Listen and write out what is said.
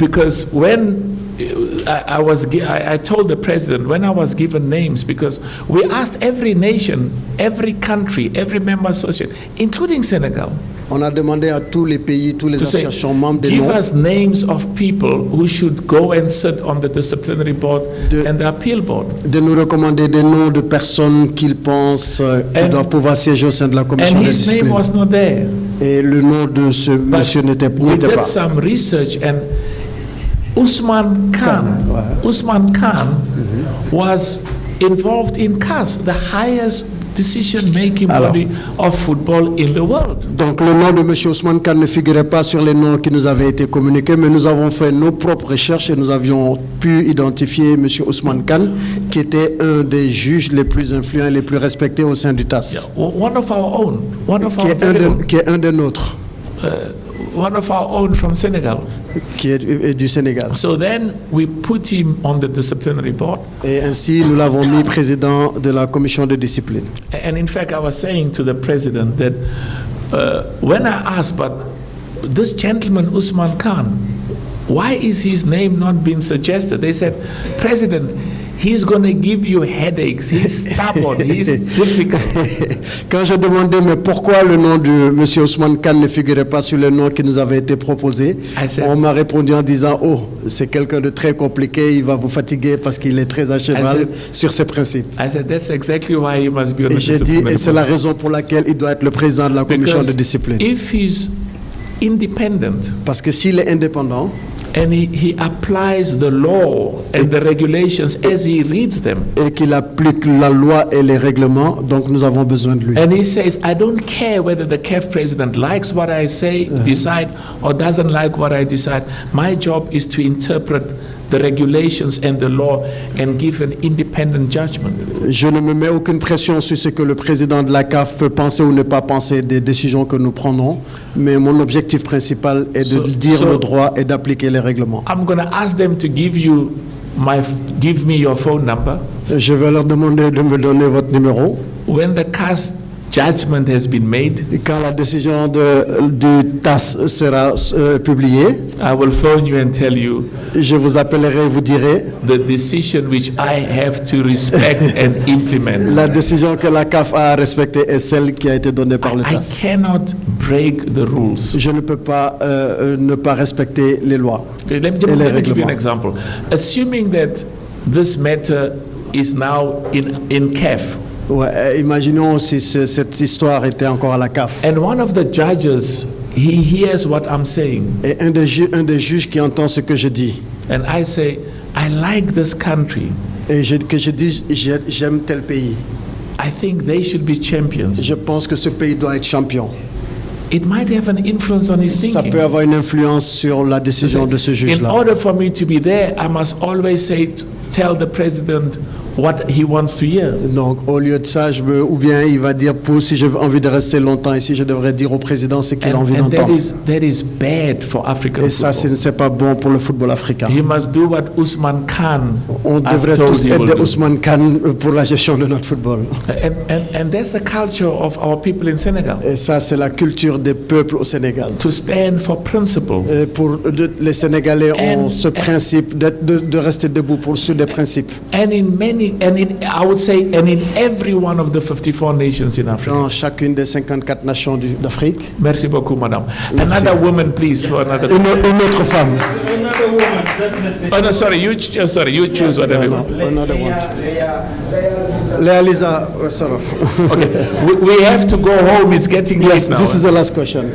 because when I told the president when I was given names, because we asked every nation, every country, every member associate, including Senegal, On a demandé à tous les pays, toutes les to say, associations membres des give noms. us names of people who should go and sit on the disciplinary board and the appeal board. De nous recommander des noms de personnes qu'ils pensent qui doivent pouvoir siéger au sein de la commission And de his name discipline. was not there. Et le nom de ce But monsieur n'était we did pas. some research, and Usman Khan, Usman Khan was involved in CAS, the highest decision-making body of football in the world. Donc le nom de monsieur Ousmane Khan ne figurait pas sur les noms qui nous avaient été communiqués, mais nous avons fait nos propres recherches et nous avions pu identifier monsieur Ousmane Khan, qui était un des juges les plus influents et les plus respectés au sein du TAS. One of our own, Qui est un des nôtres. One of our own from Senegal. Qui est du Sénégal. So then we put him on the disciplinary board. Et ainsi, nous l'avons mis président de la commission de discipline. And in fact, I was saying to the president that when I asked, but this gentleman, Usman Khan, why is his name not being suggested? They said, President, he's going to give you headaches. He's stubborn. He's difficult. Quand j'ai demandé mais pourquoi le nom de M. Ousmane Khan ne figurait pas sur le nom qui nous avait été proposé, on m'a répondu en disant oh, c'est quelqu'un de très compliqué, il va vous fatiguer parce qu'il est très à cheval sur ses principes. I said that's exactly why he must be on the Et j'ai dit et c'est la raison pour laquelle il doit être le président de la commission de discipline. If he's independent, parce que s'il est indépendant, and he applies the law and the regulations as he reads them. Et qu'il applique la loi et les règlements, donc nous avons besoin de lui. And he says, I don't care whether the CAF president likes what I say, decide, or doesn't like what I decide. My job is to interpret the regulations and the law and give an independent judgment. Je ne me mets aucune pression sur ce que le président de la CAF peut penser ou ne pas penser des décisions que nous prenons, mais mon objectif principal est de dire le droit et d'appliquer les règlements. I'm going to ask them to give me your phone number. Je vais leur demander de me donner votre numéro. When the CAS judgment has been made, et quand la décision du TAS sera publiée, I will phone you and tell you, je vous appellerai et vous dirai the decision which I have to respect and implement. La décision que la CAF a respectée est celle qui a été donnée par le TAS. I cannot break the rules. Je ne peux pas ne pas respecter les lois. Let me give you an example. Assuming that this matter is now in CAF. Ouais, imaginons si cette histoire était encore à la CAF. And one of the judges, he hears what I'm saying. Et un des juges qui entend ce que je dis. And I say, I like this country. Et que je dis, j'aime tel pays. I think they should be champions. Je pense que ce pays doit être champion. It might have an influence on his thinking. Ça peut avoir une influence sur la décision de ce juge-là. In order for me to be there, I must always tell the president what he wants to hear. Donc, au lieu de ça, ou bien il va dire si j'ai envie de rester longtemps ici, je devrais dire au président ce qu'il a envie d'entendre. That is bad for African Et ça, c'est pas bon pour le football africain. He must do what Usman Khan. On devrait tous aider Ousmane Khan pour la gestion de notre football. And that's the culture of our people in Senegal. Et ça, c'est la culture des peuples au Sénégal. To stand for principle. Les Sénégalais ont ce principe de rester debout sur des principes. I would say, and in every one of the 54 nations in Africa. Dans chacune des 54 nations d'Afrique. Merci beaucoup, madame. Merci. Another woman, please, for another. Une autre femme. Another woman, definitely. Oh no, sorry, you choose whatever. No, another one. Leah Lisa Saraf. Okay, we have to go home. It's getting late now. This is the last question.